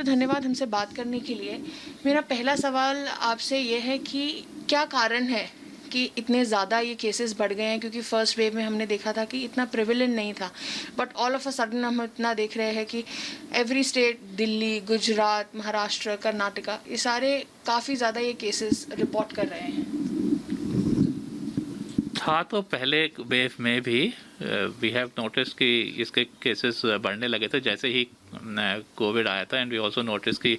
धन्यवाद हमसे बात करने के लिए। मेरा पहला सवाल आपसे ये है कि क्या कारण है कि इतने ज़्यादा ये केसेस बढ़ गए हैं? क्योंकि फर्स्ट वेव में हमने देखा था कि इतना प्रिविलेंट नहीं था, but all of a sudden हम इतना देख रहे हैं कि एवरी स्टेट, दिल्ली, गुजरात, महाराष्ट्र, कर्नाटका, ये सारे काफ़ी ज़्यादा ये केसेस रिपोर्ट कर रहे हैं। था तो पहले वेव में भी वी हैव नोटिस कि इसके केसेस बढ़ने लगे थे जैसे ही कोविड आया था। एंड वी आल्सो नोटिस कि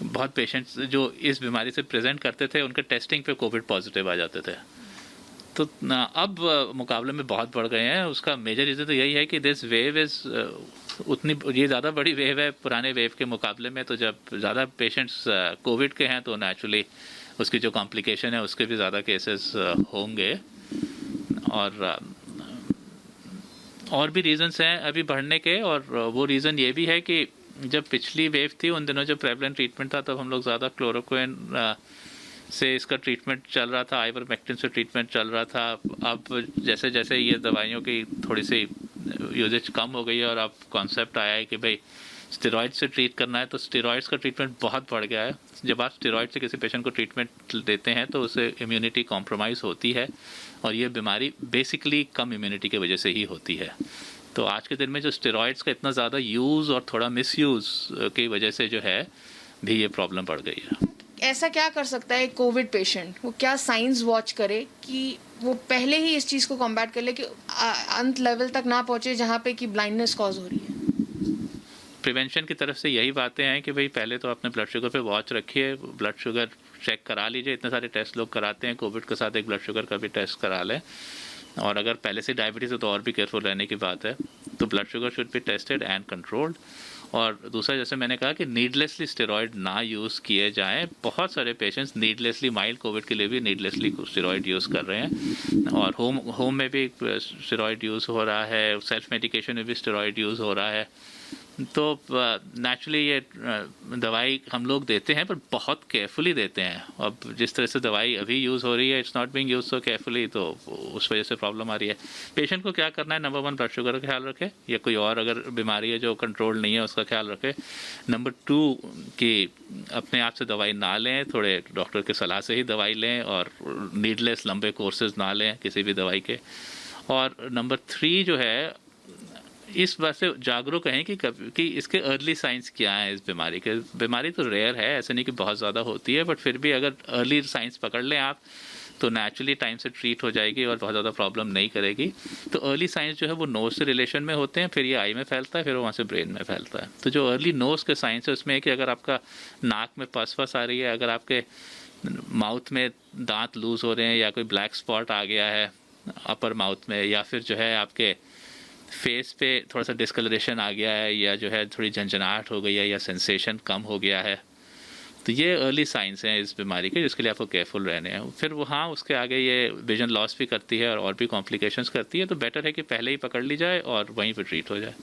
बहुत पेशेंट्स जो इस बीमारी से प्रेजेंट करते थे उनके टेस्टिंग पे कोविड पॉजिटिव आ जाते थे। तो अब मुकाबले में बहुत बढ़ गए हैं। उसका मेजर रीज़न तो यही है कि दिस वेव इज़ उतनी ये ज़्यादा बड़ी वेव है पुराने वेव के मुकाबले में। तो जब ज़्यादा पेशेंट्स कोविड के हैं तो नेचुरली उसकी जो कॉम्प्लिकेशन है उसके भी ज़्यादा केसेस होंगे। और भी रीज़न्स हैं अभी बढ़ने के। और वो रीज़न ये भी है कि जब पिछली वेव थी उन दिनों जब प्रेवलेंट ट्रीटमेंट था तब हम लोग ज़्यादा क्लोरोक्विन से इसका ट्रीटमेंट चल रहा था, आइवरमेक्टिन से ट्रीटमेंट चल रहा था। अब जैसे जैसे ये दवाइयों की थोड़ी सी यूजेज कम हो गई है और अब कॉन्सेप्ट आया है कि भाई स्टेरॉइड से ट्रीट करना है, तो स्टेरॉइड्स का ट्रीटमेंट बहुत बढ़ गया है। जब आप स्टेरॉइड से किसी पेशेंट को ट्रीटमेंट देते हैं तो उससे इम्यूनिटी कॉम्प्रोमाइज़ होती है और ये बीमारी बेसिकली कम इम्यूनिटी की वजह से ही होती है। तो आज के दिन में जो स्टेरॉइड्स का इतना ज़्यादा यूज़ और थोड़ा मिसयूज़ की वजह से जो है भी ये प्रॉब्लम बढ़ गई है। ऐसा क्या कर सकता है कोविड पेशेंट? वो क्या साइंस वॉच करे कि वो पहले ही इस चीज़ को कॉम्बैट कर ले कि अंत लेवल तक ना पहुंचे जहाँ पे कि ब्लाइंडनेस कॉज हो रही है? प्रिवेंशन की तरफ से यही बातें हैं कि भाई पहले तो अपने ब्लड शुगर पे वॉच रखिए, ब्लड शुगर चेक करा लीजिए। इतने सारे टेस्ट लोग कराते हैं, कोविड के साथ एक ब्लड शुगर का भी टेस्ट करा लें। और अगर पहले से डायबिटीज़ है तो और भी केयरफुल रहने की बात है। तो blood sugar should be tested and controlled. और दूसरा, जैसे मैंने कहा कि नीडलेसली स्टेरॉइड ना यूज़ किए जाएं। बहुत सारे पेशेंट्स नीडलेसली माइल्ड कोविड के लिए भी नीडलेसली स्टेरॉइड यूज़ कर रहे हैं। और होम में भी स्टेरॉइड यूज़ हो रहा है, सेल्फ मेडिकेशन में भी स्टेरॉइड यूज़ हो रहा है। तो नेचुरली ये दवाई हम लोग देते हैं पर बहुत केयरफुली देते हैं। अब जिस तरह से दवाई अभी यूज़ हो रही है, it's not being use so carefully, तो उस वजह से प्रॉब्लम आ रही है। पेशेंट को क्या करना है, नंबर 1 ब्लड शुगर का ख्याल रखे, या कोई और अगर बीमारी है जो कंट्रोल नहीं है उसका ख्याल रखे। नंबर 2 कि अपने आप से दवाई ना लें, थोड़े डॉक्टर की सलाह से ही दवाई लें और नीडलेस लंबे कोर्सेज ना लें किसी भी दवाई के। और नंबर 3 जो है, इस बात से जागरूक हैं कि इसके अर्ली साइंस क्या हैं इस बीमारी के। बीमारी तो रेयर है, ऐसे नहीं कि बहुत ज़्यादा होती है, बट फिर भी अगर अर्ली साइंस पकड़ लें आप तो नेचुरली टाइम से ट्रीट हो जाएगी और बहुत ज़्यादा प्रॉब्लम नहीं करेगी। तो अर्ली साइंस जो है वो नोज़ से रिलेशन में होते हैं, फिर ये आई में फैलता है, फिर वो वहाँ से ब्रेन में फैलता है। तो जो अर्ली नोज़ के साइंस है उसमें है कि अगर आपका नाक में पस आ रही है, अगर आपके माउथ में दांत लूज़ हो रहे हैं, या कोई ब्लैक स्पॉट आ गया है अपर माउथ में, या फिर जो है आपके फेस पे थोड़ा सा डिस्कलरेशन आ गया है, या जो है थोड़ी झंझनाहट हो गई है, या सेंसेशन कम हो गया है, तो ये अर्ली साइंस हैं इस बीमारी के, जिसके लिए आपको केयरफुल रहने हैं। फिर वो हाँ, उसके आगे ये विजन लॉस भी करती है और भी कॉम्प्लिकेशंस करती है। तो बेटर है कि पहले ही पकड़ ली जाए और वहीं पे ट्रीट हो जाए।